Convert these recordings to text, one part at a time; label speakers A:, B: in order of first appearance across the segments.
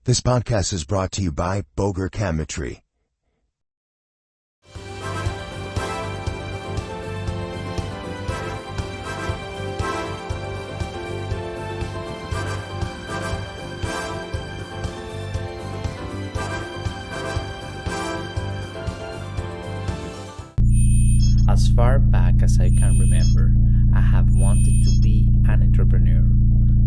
A: This podcast is brought to you by Boger Chemistry.
B: As far back as I can remember, I have wanted to be an entrepreneur.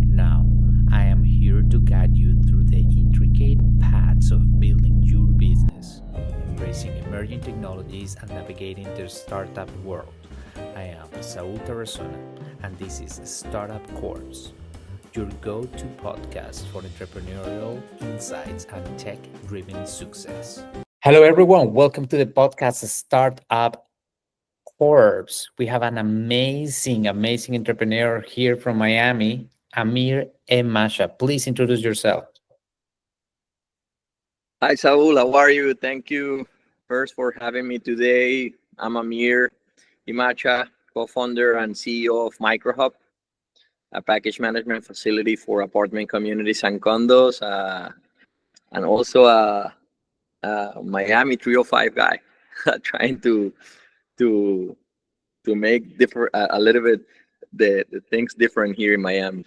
B: Now, I am here to guide you through the intricate paths of building your business, embracing emerging technologies, and navigating the startup world. I am Saul, and this is Startup Corps, your go-to podcast for entrepreneurial insights and tech-driven success. Hello, everyone. Welcome to the podcast Startup Corps. We have an amazing entrepreneur here from Miami, Amir Emacha. Please introduce yourself.
C: Hi, Saul. How are you? Thank you first for having me today. I'm Amir, Emacha, co-founder and CEO of Microhub, a package management facility for apartment communities and condos, and also a Miami 305 guy, trying to make different a little bit the things different here in Miami.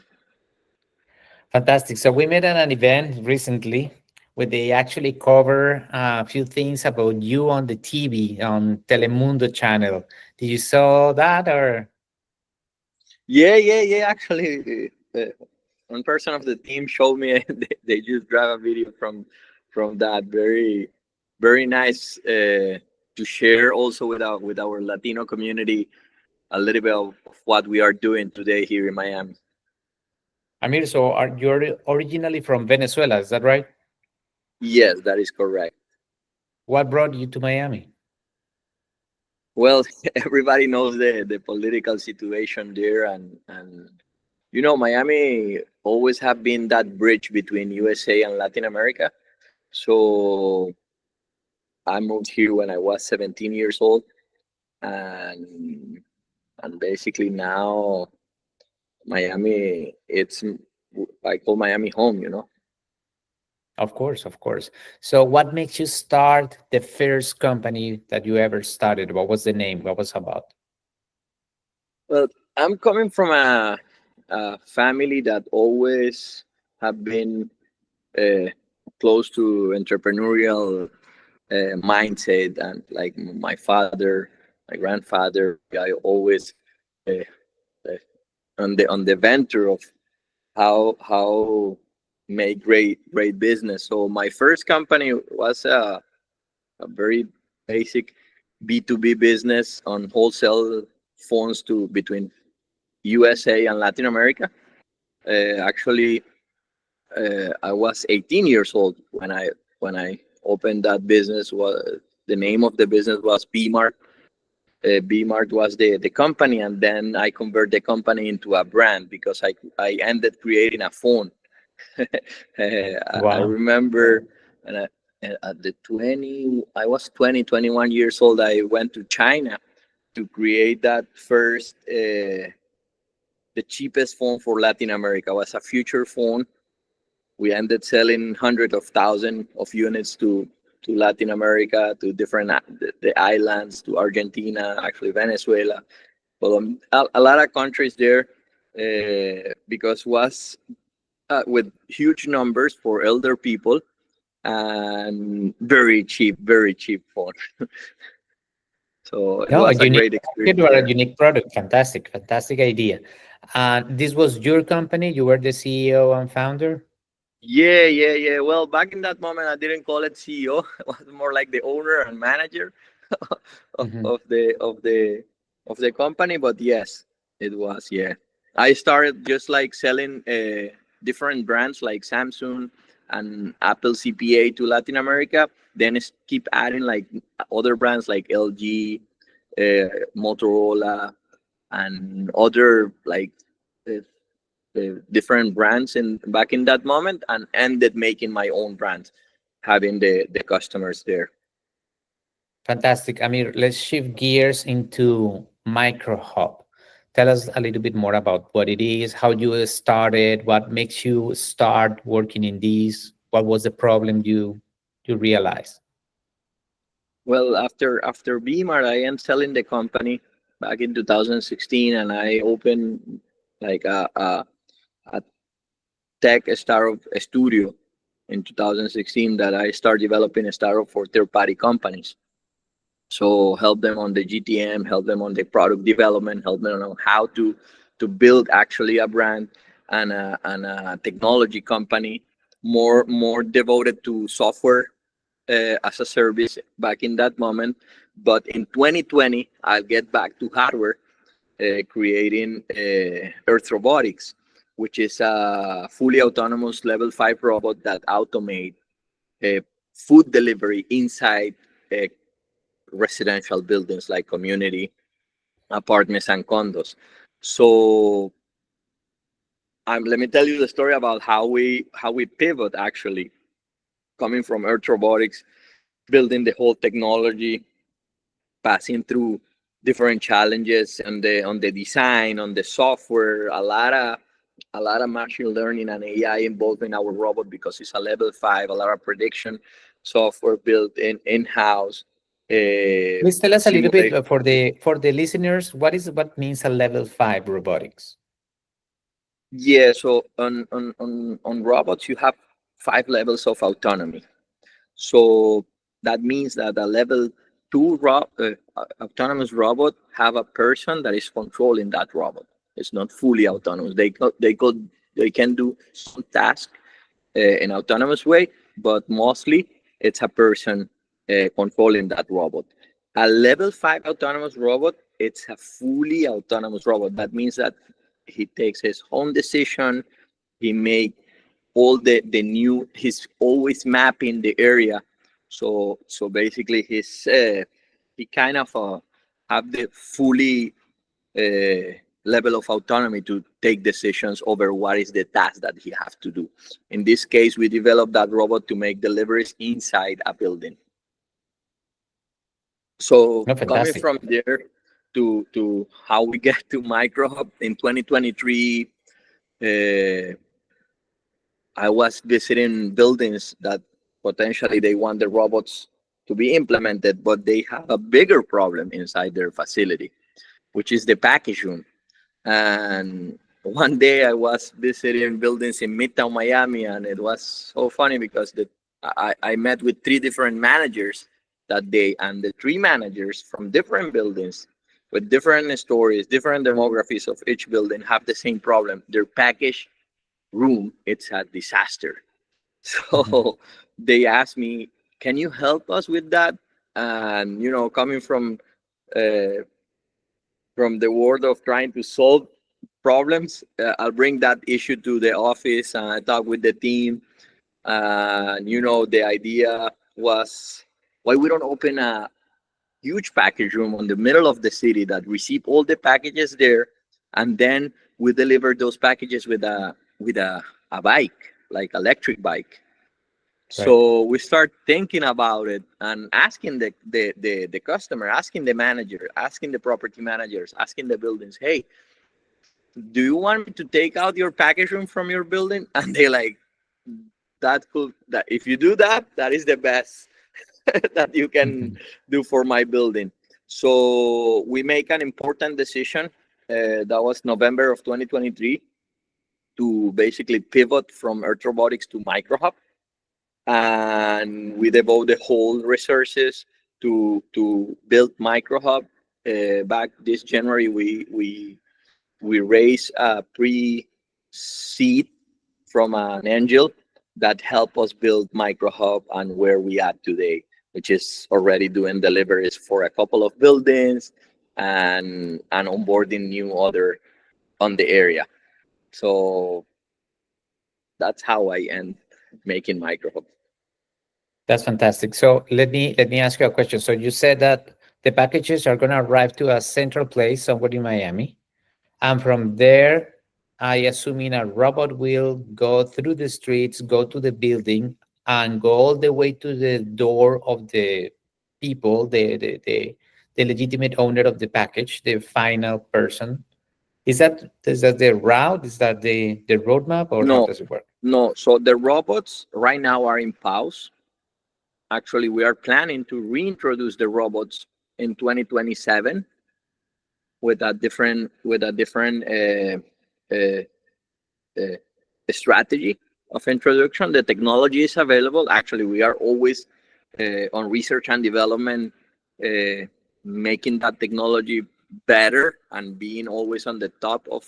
B: Fantastic. So we met at an event recently where they actually cover a few things about you on the TV on Telemundo channel. Did you saw that or?
C: Yeah. Actually, one person of the team showed me. They just grabbed a video from that. Very nice to share also with our Latino community a little bit of what we are doing today here in Miami.
B: Amir, so you're originally from Venezuela, is that right?
C: Yes, that is correct.
B: What brought you to Miami?
C: Well, everybody knows the political situation there, and Miami always have been that bridge between USA and Latin America. So I moved here when I was 17 years old, and basically now Miami, I call Miami home.
B: Of course. So what makes you start the first company that you ever started? What was the name? What was it about?
C: Well, I'm coming from a family that always have been close to entrepreneurial mindset, and like my father, my grandfather, I always uh, uh, on the venture of how make great business. So my first company was a very basic B2B business on wholesale phones to between USA and Latin America. Actually, I was 18 years old when I opened that business. Was the name of the business was B-Mart. B-Mart was the company, and then I convert the company into a brand because I ended creating a phone. I
B: Wow.
C: remember, and at I was 21 years old. I went to China to create that first, the cheapest phone for Latin America. It was a future phone. We ended selling hundreds of thousands of units to Latin America, to different the islands, to Argentina, actually Venezuela, but a lot of countries there, because was with huge numbers for elder people and very cheap phone. So it
B: No, a
C: was a
B: unique
C: great
B: market
C: experience
B: or a
C: there.
B: unique product. Fantastic idea. This was your company. You were the CEO and founder.
C: Yeah. Well, back in that moment, I didn't call it CEO. It was more like the owner and manager of,
B: Mhm.
C: of the of the of the company. But yes, it was. Yeah, I started just like selling different brands like Samsung and Apple CPA to Latin America. Then keep adding like other brands like LG, Motorola, and other like uh, different brands in back in that moment, and ended making my own brand, having the customers there.
B: Fantastic. Amir, let's shift gears into Microhub. Tell us a little bit more about what it is, how you started, what makes you start working in this. what was the problem you realized?
C: Well, after BMAR, I am selling the company back in 2016, and I opened like a tech startup studio in 2016 that I start developing a startup for third-party companies. So help them on the GTM, help them on the product development, help them on how to build actually a brand and a technology company more devoted to software as a service back in that moment. But in 2020, I'll get back to hardware, creating Earth Robotics, which is a fully autonomous level 5 robot that automate uh, food delivery inside uh, residential buildings like community apartments and condos. So let me tell you the story about how we pivot actually, coming from Earth Robotics, building the whole technology, passing through different challenges on the design, on the software, a lot of machine learning and AI involved in our robot because it's a level 5, a lot of prediction software built in-house.
B: Please tell us a little bit
C: Simulate.
B: for the listeners, what means a level 5 robotics?
C: Yeah, so on robots, you have 5 levels of autonomy. So that means that a level 2 autonomous robot have a person that is controlling that robot. It's not fully autonomous. They can do some task in autonomous way, but mostly it's a person controlling that robot. A level 5 autonomous robot, it's a fully autonomous robot. That means that he takes his own decision. He make all the new. He's always mapping the area. So basically, he kind of have the fully level of autonomy to take decisions over what is the task that he have to do. In this case, we developed that robot to make deliveries inside a building. So
B: No,
C: coming
B: fantastic.
C: from there to how we get to Microhub in 2023, I was visiting buildings that potentially they want the robots to be implemented, but they have a bigger problem inside their facility, which is the package room. And one day I was visiting buildings in Midtown Miami, and it was so funny because I met with 3 different managers that day, and the 3 managers from different buildings with different stories, different demographics of each building have the same problem. Their package room, it's a disaster.
B: Mhm.
C: So they asked me, "Can you help us with that?" And coming from the world of trying to solve problems, I'll bring that issue to the office and I talk with the team. And the idea was, why we don't open a huge package room on the middle of the city that receive all the packages there, and then we deliver those packages with a bike, like electric bike.
B: Right.
C: So we start thinking about it and asking the customer, asking the manager, asking the property managers, asking the buildings, hey, do you want me to take out your package room from your building? And they like, that could, that if you do that, that is the best that you can
B: Mhm.
C: do for my building. So we make an important decision. That was November of 2023, to basically pivot from Earth Robotics to Microhub, and we devote the whole resources to build Microhub. Back this January, we raised a pre-seed from an angel that helped us build Microhub and where we at today, which is already doing deliveries for a couple of buildings and onboarding new other on the area. So that's how I end making Microhub.
B: That's fantastic. So let me ask you a question. So you said that the packages are going to arrive to a central place somewhere in Miami, and from there, I assuming a robot will go through the streets, go to the building, and go all the way to the door of the people, the legitimate owner of the package, the final person. Is that the route? Is that the roadmap, or how
C: No,
B: does it work?
C: No, so the robots right now are in pause. Actually, we are planning to reintroduce the robots in 2027 with a different uh, strategy of introduction. The technology is available. Actually, we are always on research and development, making that technology better and being always on the top of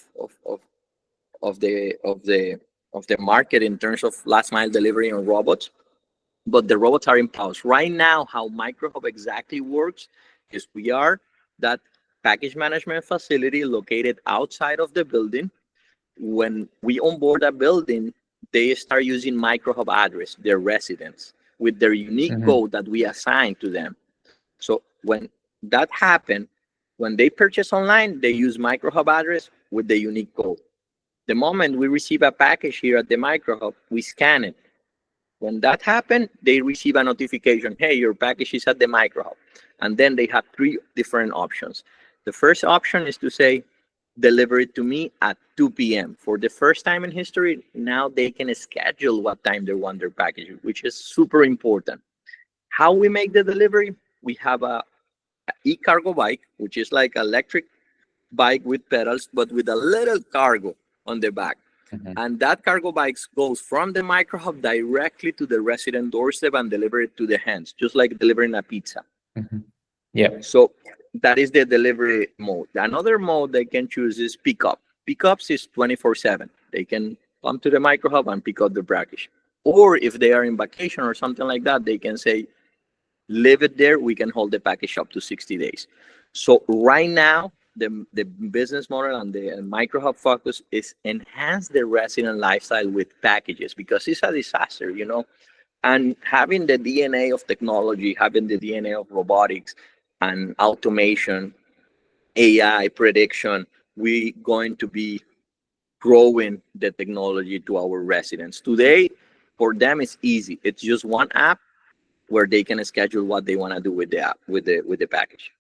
C: the of the of the market in terms of last mile delivery on robots. But the robots are in pause right now. How Microhub exactly works is we are that package management facility located outside of the building. When we onboard a building, they start using Microhub address, their residents, with their unique
B: Hmm.
C: code that we assign to them. So when that happen, when they purchase online, they use Microhub address with the unique code. The moment we receive a package here at the Microhub, we scan it. When that happens, they receive a notification, hey, your package is at the Microhub. And then they have three different options. The first option is to say, deliver it to me at 2 p.m. For the first time in history, now they can schedule what time they want their package, which is super important. How we make the delivery? We have a e-cargo bike, which is like electric bike with pedals, but with a little cargo on the back.
B: Hmm.
C: And that cargo bike goes from the Microhub directly to the resident doorstep and deliver it to the hands, just like delivering a pizza.
B: Hmm. Yeah.
C: So that is the delivery mode. Another mode they can choose is pickup. Pickups is 24/7. They can come to the Microhub and pick up the package. Or if they are in vacation or something like that, they can say, leave it there. We can hold the package up to 60 days. So right now, the business model and the Microhub focus is enhance the resident lifestyle with packages because it's a disaster, you know. And having the DNA of technology, having the DNA of robotics and automation, AI prediction, we going to be growing the technology to our residents. Today, for them, it's easy. It's just one app where they can schedule what they want to do with the app, with the package.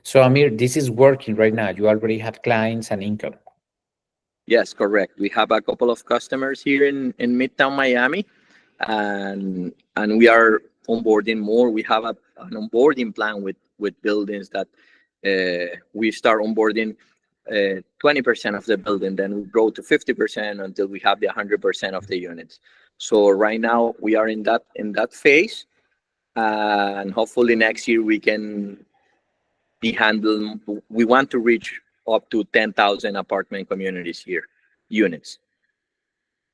B: So Amir, this is working right now. You already have clients and income.
C: Yes, correct. We have a couple of customers here in Midtown Miami, and we are onboarding more. We have an onboarding plan with buildings that we start onboarding 20% of the building, then we grow to 50% until we have the 100% of the units. So right now we are in that phase, and hopefully next year we can be handling. We want to reach up to 10,000 apartment communities here, units.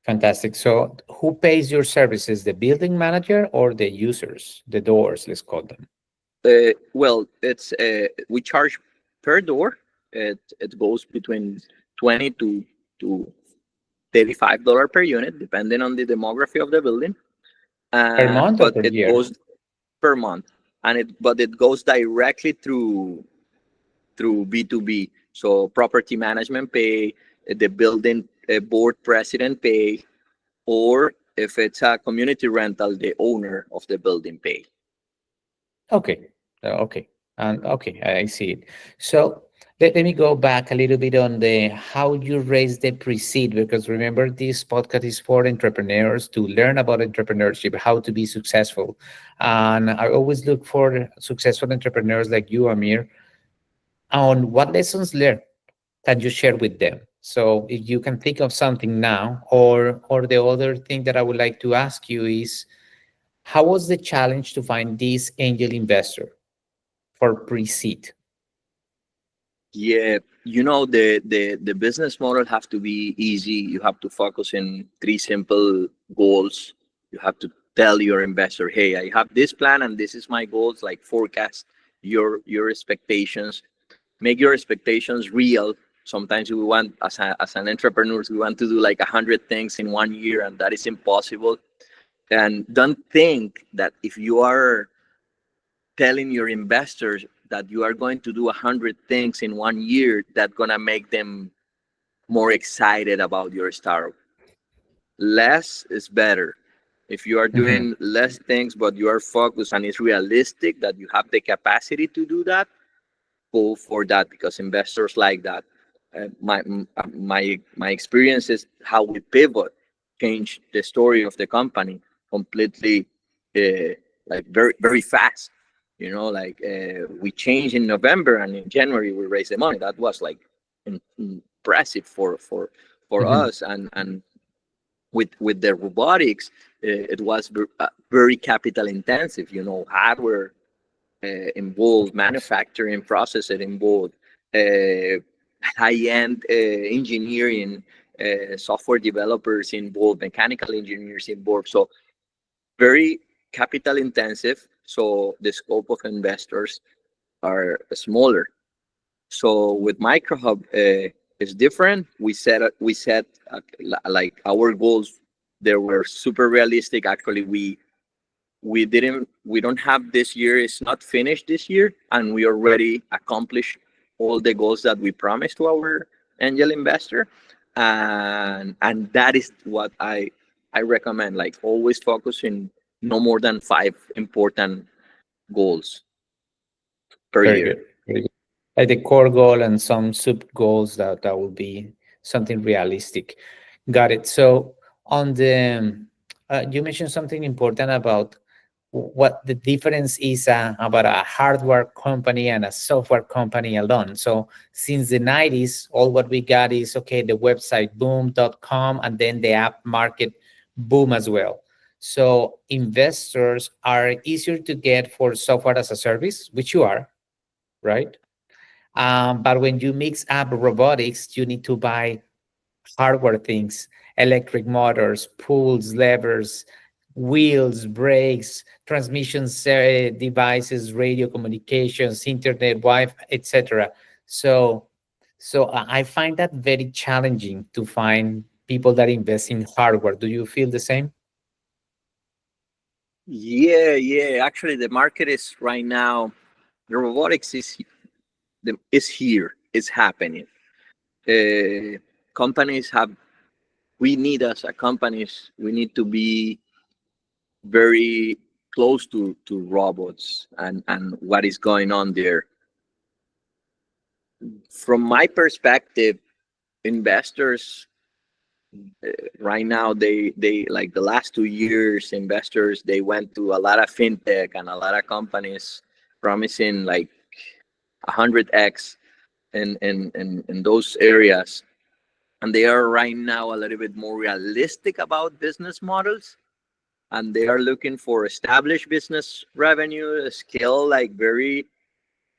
B: Fantastic. So who pays your services, the building manager or the users, the doors, let's call them?
C: Well, it's we charge per door. It goes between 20 to $35 per unit, depending on the demography of the building.
B: Per month or
C: But
B: per
C: it
B: year?
C: goes per month, and it goes directly through B2B. So property management pay, the building board president pay, or if it's a community rental, the owner of the building pay.
B: Okay. Okay. And okay, I see it. So let me go back a little bit on the how you raise the pre-seed, because remember this podcast is for entrepreneurs to learn about entrepreneurship, how to be successful. And I always look for successful entrepreneurs like you, Amir, on what lessons learned can you share with them. So if you can think of something now, or the other thing that I would like to ask you is, how was the challenge to find this angel investor for pre-seed?
C: Yeah, the business model have to be easy. You have to focus in three simple goals. You have to tell your investor, hey, I have this plan and this is my goals, like forecast your expectations, make your expectations real. Sometimes we want, as an entrepreneur, we want to do like 100 things in 1 year, and that is impossible. And don't think that if you are telling your investors that you are going to do 100 things in 1 year, that's gonna make them more excited about your startup. Less is better. If you are
B: Mhm.
C: doing less things but you are focused and it's realistic that you have the capacity to do that, go for that, because investors like that. My experience is how we pivot. changed the story of the company completely, like very fast. Like we changed in November, and in January we raised the money. That was like impressive for
B: Mhm.
C: us. And with the robotics, it was very capital intensive. Hardware involved, manufacturing processing involved, uh, high-end engineering, software developers involved, mechanical engineers involved. So very capital intensive. So the scope of investors are smaller. So with Microhub, it's different. We set like our goals. They were super realistic. Actually, we don't have this year. It's not finished this year, and we already accomplished all the goals that we promised to our angel investor. And that is what I recommend. Like always focusing no more than 5 important goals per
B: Very
C: year.
B: good. Very good. Like the core goal and some sub goals that will be something realistic. Got it. So on the you mentioned something important about what the difference is about a hardware company and a software company alone. So since the 90s, all what we got is okay, the website boom.com and then the app market boom as well. So investors are easier to get for software as a service, which you are, right? But when you mix up robotics, you need to buy hardware things, electric motors, pulls, levers, wheels, brakes, transmissions, devices, radio communications, internet, Wi-Fi, etc. So, I find that very challenging to find people that invest in hardware. Do you feel the same?
C: Yeah. Actually, the market is right now. The robotics is here. It's happening. Uh, Companies have. We need as a companies. We need to be very close to robots and what is going on there. From my perspective, investors right now, they like the last 2 years, investors they went to a lot of fintech and a lot of companies promising like 100x in those areas, and they are right now a little bit more realistic about business models, and they are looking for established business revenue scale, like very,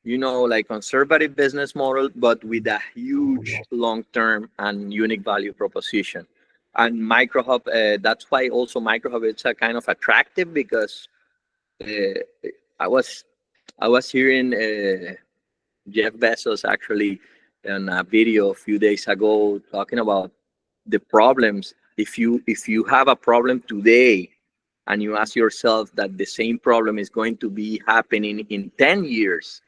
C: like conservative business model, but with a huge long-term and unique value proposition. And Microhub, that's why also Microhub it's a kind of attractive, because uh, I was I was hearing Jeff Bezos actually in a video a few days ago talking about the problems. If you have a problem today and you ask yourself that the same problem is going to be happening in 10 years,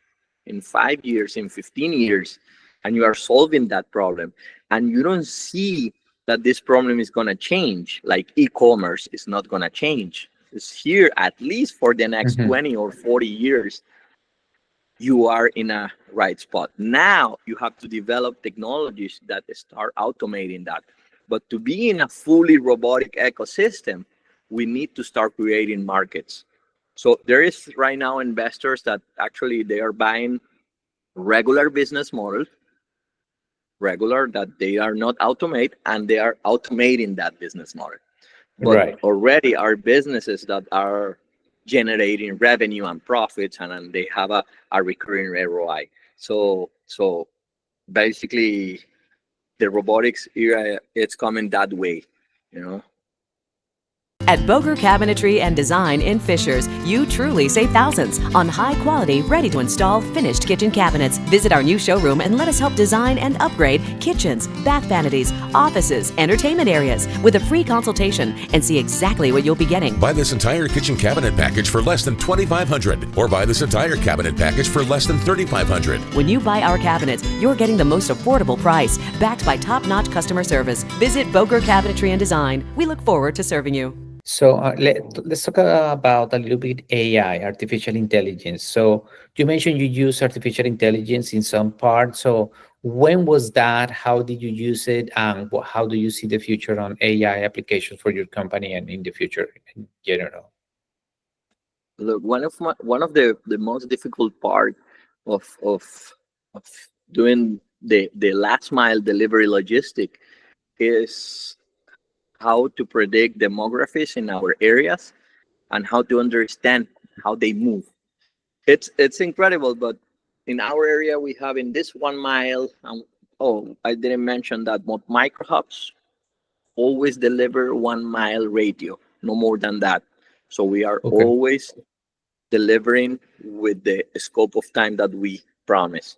C: in 5 years, in 15 years, and you are solving that problem, and you don't see that this problem is going to change, like e-commerce is not going to change. It's here at least for the next
B: Mhm.
C: 20 or 40 years. You are in a right spot. Now you have to develop technologies that start automating that. But to be in a fully robotic ecosystem, we need to start creating markets. So there is right now investors that actually they are buying regular business models, regular that they are not automate, and they are automating that business model. But
B: Right.
C: already are businesses that are generating revenue and profits, and they have a recurring ROI. So basically the robotics era, it's coming that way, you know.
D: At Boger Cabinetry and Design in Fishers, you truly save thousands on high-quality, ready-to-install finished kitchen cabinets. Visit our new showroom and let us help design and upgrade kitchens, bath vanities, offices, entertainment areas with a free consultation and see exactly what you'll be getting.
E: Buy this entire kitchen cabinet package for less than $2,500, or buy this entire cabinet package for less than $3,500.
D: When you buy our cabinets, you're getting the most affordable price, backed by top-notch customer service. Visit Boger Cabinetry and Design. We look forward to serving you.
B: So let's talk about a little bit AI, artificial intelligence. So you mentioned you use artificial intelligence in some part. So When was that? How did you use it? And how do you see the future on AI applications for your company and in the future in general?
C: Look, one of the most difficult part of doing the last mile delivery logistic is how to predict demographics in our areas and how to understand how they move. It's incredible, but in our area we have in this 1 mile, and oh, I didn't mention that microhubs always deliver 1 mile radio, no more than that. So we are
B: Okay.
C: always delivering with the scope of time that we promise.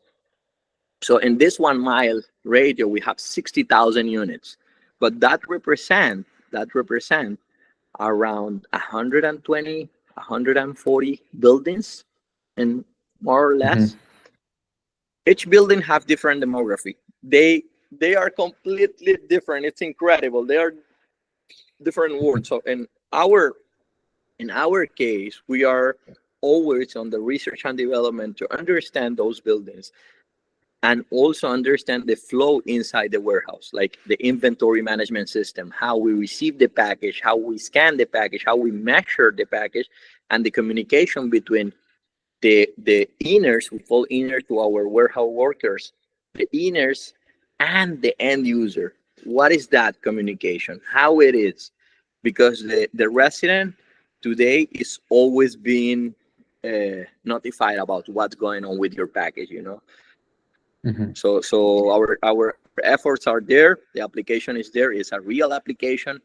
C: So in this 1 mile radio, we have 60,000 units, but that represent around 120, 140 buildings, and more or less,
B: Mm-hmm.
C: each building have different demography. They are completely different. It's incredible. They are different words. So in our case, we are always on the research and development to understand those buildings and also understand the flow inside the warehouse, like the inventory management system, how we receive the package, how we scan the package, how we measure the package, and the communication between the inners, we call inner to our warehouse workers, the inners and the end user. What is that communication? How it is? Because the resident today is always being notified about what's going on with your package.
B: Mm-hmm.
C: So our efforts are there. The application is there. It's a real application,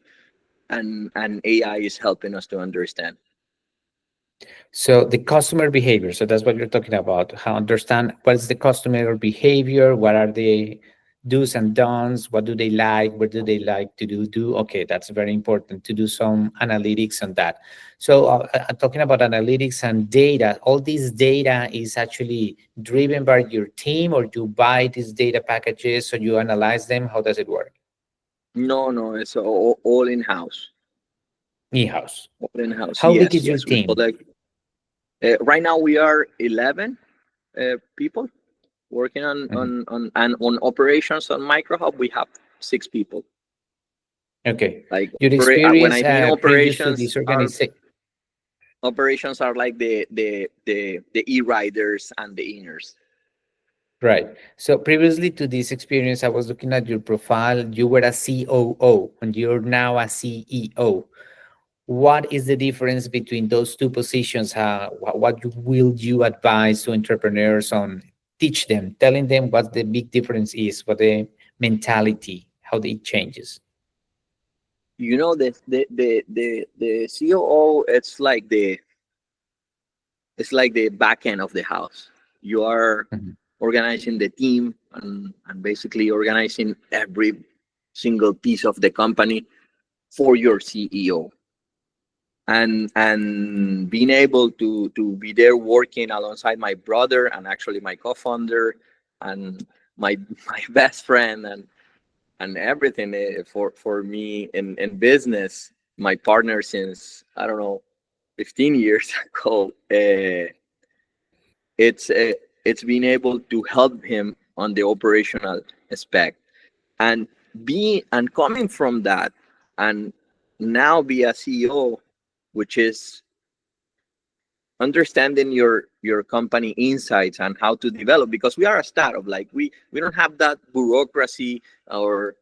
C: and AI is helping us to understand.
B: So the customer behavior, so that's what you're talking about. How understand what is the customer behavior, what are the do's and don'ts, what do they like, what do they like to do. Okay, that's very important to do some analytics on that. So I'm talking about analytics and data. All this data is actually driven by your team, or you buy these data packages, so you analyze them. How does it work?
C: No, it's all in house.
B: E-house.
C: All in house.
B: How big
C: Yes,
B: is your
C: yes. We
B: team?
C: collect. Right now we are 11 people working on
B: Mhm.
C: on operations on Microhub. We have 6 people.
B: Okay.
C: Like
B: Your
C: when
B: experience
C: I mean
B: previous to
C: operations
B: this
C: are
B: organization.
C: like the e-riders and the inners.
B: Right. So previously to this experience, I was looking at your profile. You were a COO and you're now a CEO. What is the difference between those two positions? What will you advise to entrepreneurs on teach them, telling them what the big difference is, what the mentality, how it changes?
C: The COO, it's like the back end of the house. You are
B: Mhm.
C: organizing the team and basically organizing every single piece of the company for your CEO, and being able to be there working alongside my brother and actually my co-founder and my my best friend and everything, for me in business, my partner since I don't know 15 years ago. It's being able to help him on the operational aspect, and coming from that, and now be a CEO, which is understanding your company insights and how to develop, because we are a startup. Like we don't have that bureaucracy or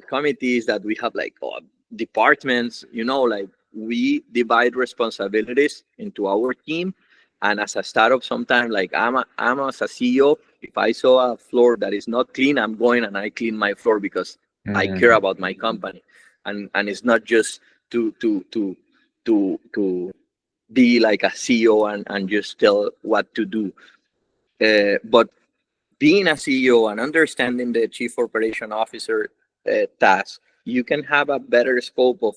C: committees that we have, like departments, like we divide responsibilities into our team. And as a startup, sometimes, like I'm as a CEO, if I saw a floor that is not clean, I'm going and I clean my floor because I care
B: Mhm.
C: about my company. And it's not just to be like a CEO and just tell what to do. But being a CEO and understanding the chief operation officer task, you can have a better scope of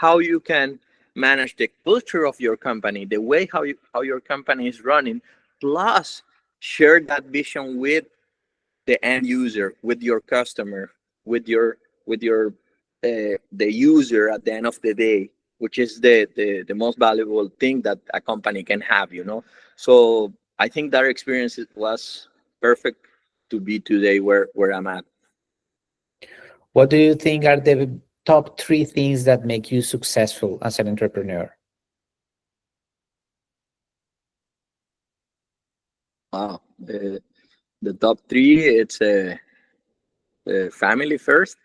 C: how you can manage the culture of your company, the way how your company is running, plus share that vision with the end user, with your customer, with your the user at the end of the day, which is the most valuable thing that a company can have. So I think that experience was perfect to be today where I'm at.
B: What do you think are the top 3 things that make you successful as an entrepreneur?
C: Wow. The top 3, it's family first.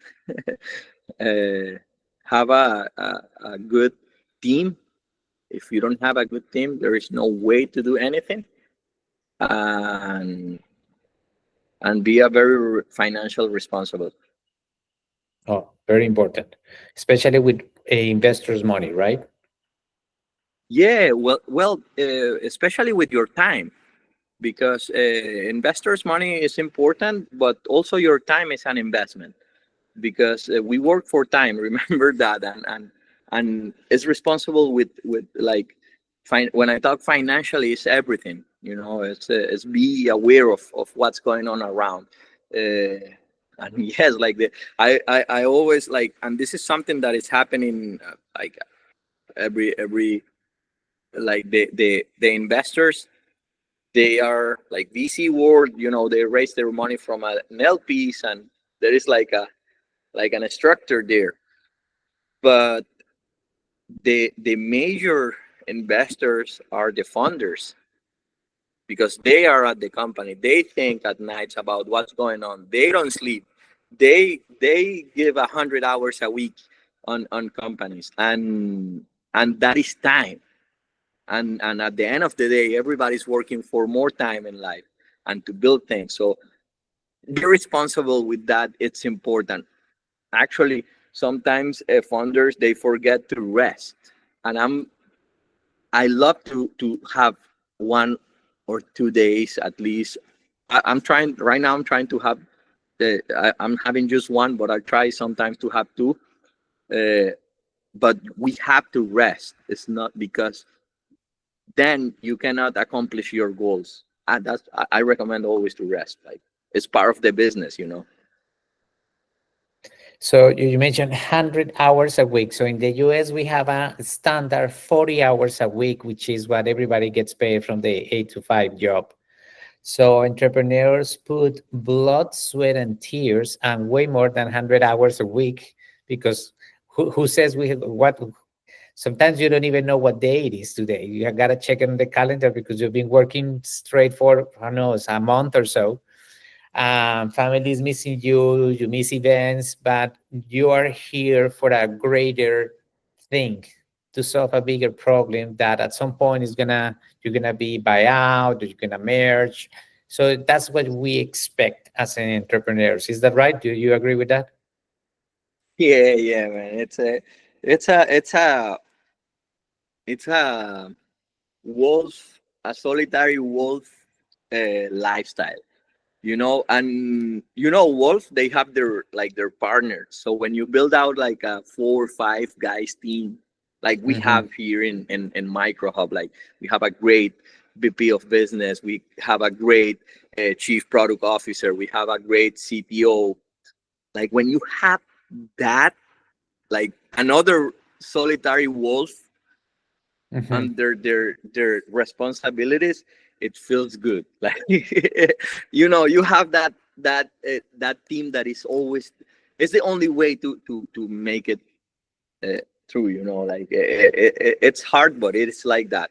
C: Have a good team. If you don't have a good team, there is no way to do anything. And be a very financial responsible.
B: Oh, very important, especially with investors' money, right?
C: Yeah, especially with your time, because investors' money is important, but also your time is an investment, because we work for time. Remember that, and it's responsible with like when I talk financially, it's everything. You know, it's be aware of what's going on around. And yes, like I always like, and this is something that is happening like every like the investors, they are like VC world, you know, they raise their money from an LPs, and there is like an structure there. But the major investors are the funders, because they are at the company. They think at nights about what's going on. They don't sleep. They give 100 hours a week on companies, and that is time. And at the end of the day, everybody's working for more time in life and to build things. So be responsible with that. It's important. Actually, sometimes funders, they forget to rest, and I love to have 1 or 2 days at least. I'm trying right now. I'm trying to have I'm having just one, but I try sometimes to have 2. But we have to rest. It's not because then you cannot accomplish your goals. And I recommend always to rest. Like, it's part of the business, you know.
B: So you mentioned 100 hours a week. So in the US, we have a standard 40 hours a week, which is what everybody gets paid from the 8 to 5 job. So entrepreneurs put blood, sweat, and tears, and way more than 100 hours a week, because who says we have what? Sometimes you don't even know what day it is today. You have got to check it on the calendar because you've been working straight for, I don't know, a month or so. Family is missing you, you miss events, but you are here for a greater thing, to solve a bigger problem that at some point you're gonna be buyout, or you're gonna merge. So that's what we expect as an entrepreneurs. Is that right? Do you agree with that?
C: Yeah, man. It's a wolf, a solitary wolf lifestyle, you know. And you know, wolf, they have their partners. So when you build out like a 4 or 5 guys team, like we have here in Microhub, like we have a great VP of business, we have a great chief product officer, we have a great CTO. Like when you have that, like another solitary wolf under their responsibilities, it feels good. Like you know, you have that team that is always, it's the only way to make it through, you know. Like it's hard, but it's like that.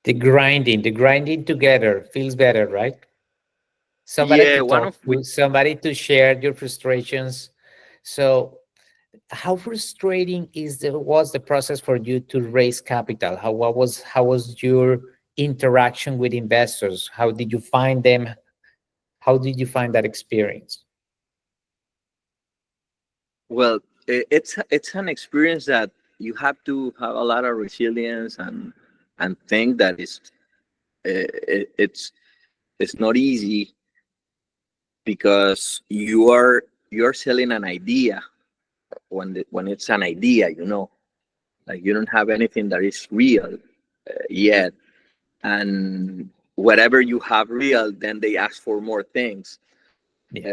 B: The grinding together feels better, right? Somebody
C: Yeah,
B: to talk to, somebody to share your frustrations. So how frustrating was the process for you to raise capital? How was your interaction with investors? How did you find them? How did you find that experience?
C: well, it's an experience that you have to have a lot of resilience and think that it's not easy, because you're selling an idea when it's an idea, you know. Like you don't have anything that is real yet, and whatever you have real, then they ask for more things.
B: Yes.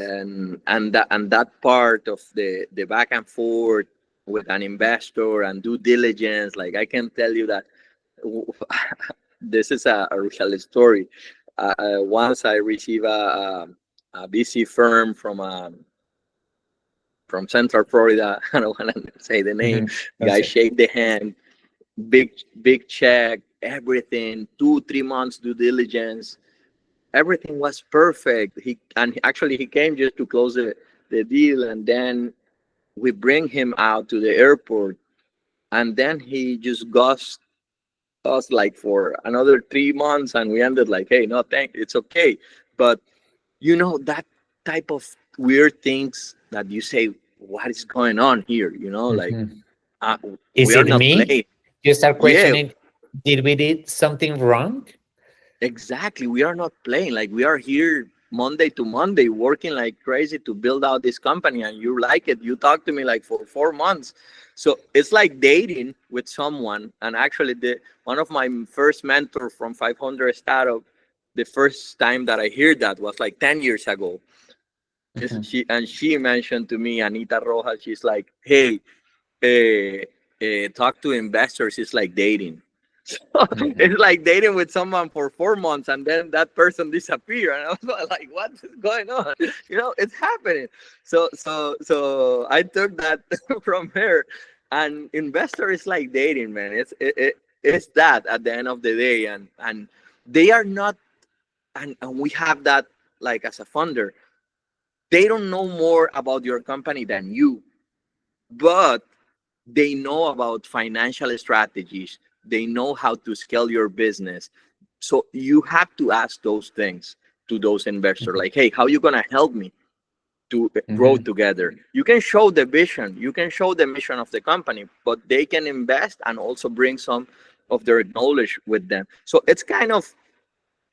C: And that part of the back and forth with an investor and due diligence, like I can tell you that this is a real story. once I receive a VC firm from Central Florida. I don't want to say the name. Guy shake the hand, big check, everything, 2-3 months due diligence. Everything was perfect. He came just to close the deal, and then we bring him out to the airport, and then he just ghosts us like for another 3 months, and we ended like, hey, no, it's okay. But that type of weird things that you say, what is going on here? Like
B: Is
C: we are
B: it
C: not
B: me?
C: playing.
B: You start
C: Yeah,
B: questioning, did we did something wrong?
C: exactly. We are not playing. Like we are here Monday to Monday working like crazy to build out this company, and you like it. You talk to me like for 4 months. So it's like dating with someone. And actually one of my first mentors from 500 startup, the first time that I heard that was like 10 years ago. She mentioned to me, Anita Rojas, she's like, hey, talk to investors is like dating. So it's like dating with someone for 4 months, and then that person disappear, and I was like, what is going on? It's happening. So I took that from her. And investor is like dating, man. It's that at the end of the day. And they are not, and we have that like as a funder. They don't know more about your company than you, but they know about financial strategies. They know how to scale your business. So you have to ask those things to those investors, like, hey, how are you going to help me to grow together? You can show the vision, you can show the mission of the company, but they can invest and also bring some of their knowledge with them. So it's kind of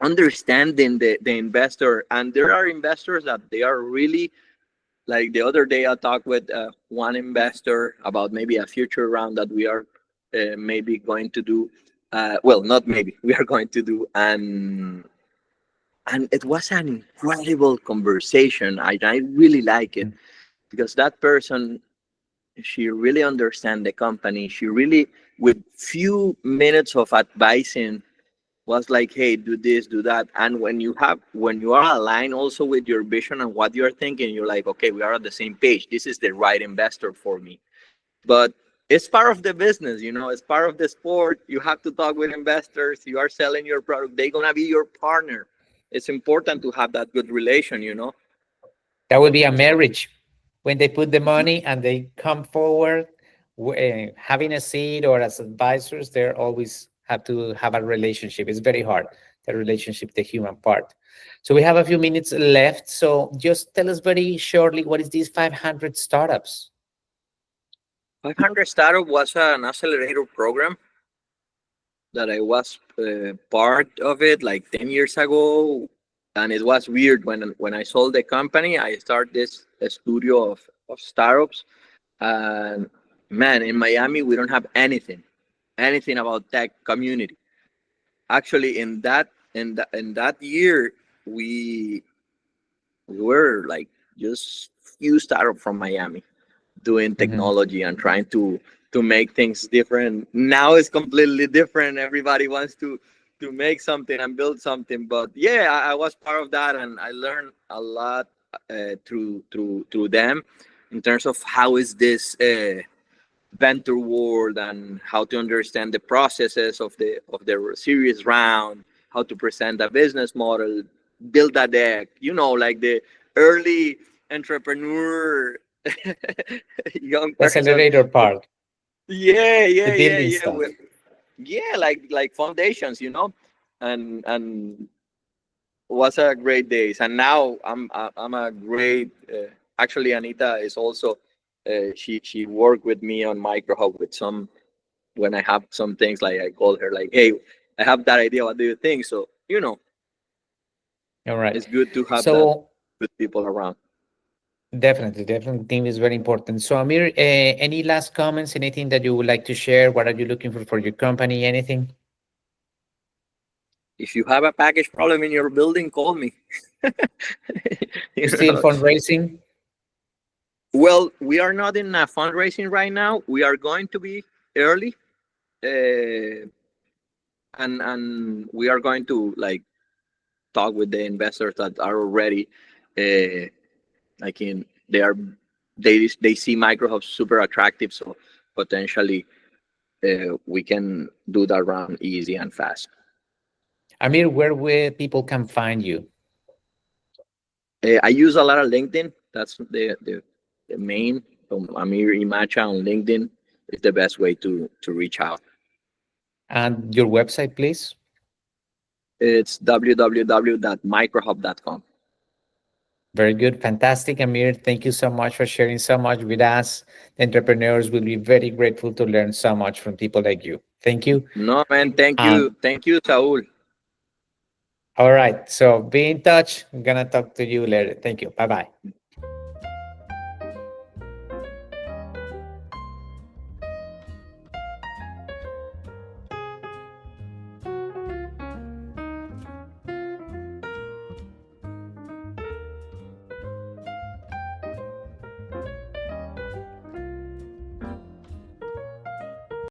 C: understanding the investor. And there are investors that they are really, like the other day I talked with one investor about maybe a future round that we are maybe going to do. Well, not maybe, we are going to do. And it was an incredible conversation. I really like it, because that person, she really understands the company. She really, with few minutes of advising, was like, hey, do this, do that. And when you are aligned also with your vision and what you're thinking, you're like, okay, we are on the same page. This is the right investor for me. But it's part of the business, it's part of the sport. You have to talk with investors. You are selling your product. They're going to be your partner. It's important to have that good relation.
B: That would be a marriage. When they put the money and they come forward, having a seat or as advisors, they always have to have a relationship. It's very hard, the relationship, the human part. So we have a few minutes left. So just tell us very shortly, what is these 500 startups?
C: 500 Startup was an accelerator program that I was part of it like 10 years ago. And it was weird when I sold the company. I started this studio of startups. And man, in Miami, we don't have anything about tech community. Actually, in that year, we were like just few startups from Miami doing technology and trying to make things different. Now it's completely different. Everybody wants to make something and build something. But yeah, I was part of that, and I learned a lot through them in terms of how is this venture world, and how to understand the processes of the series round, how to present a business model, build a deck, like the early entrepreneur young person.
B: Accelerator part.
C: Yeah.
B: Stuff.
C: Yeah, like foundations, and was a great days. And now I'm a great. Actually, Anita is also. She worked with me on Microhub with some. When I have some things, like I call her, like, hey, I have that idea. What do you think? So
B: All right.
C: It's good to have that good people around.
B: Definitely, team is very important. So Amir, any last comments? Anything that you would like to share? What are you looking for your company? Anything?
C: If you have a package problem in your building, call me.
B: You still fundraising?
C: Well, we are not in a fundraising right now. We are going to be early, and we are going to like talk with the investors that are already like in they see Microhub super attractive, so potentially we can do that round easy and fast.
B: Amir, where people can find you?
C: I use a lot of LinkedIn. That's the main. Amir Emacha on LinkedIn is the best way to reach out.
B: And your website, please?
C: It's www.microhub.com.
B: Very good. Fantastic, Amir. Thank you so much for sharing so much with us. The entrepreneurs will be very grateful to learn so much from people like you. Thank you.
C: No, man. Thank you. Thank you, Saul.
B: All right. So be in touch. I'm going to talk to you later. Thank you. Bye-bye.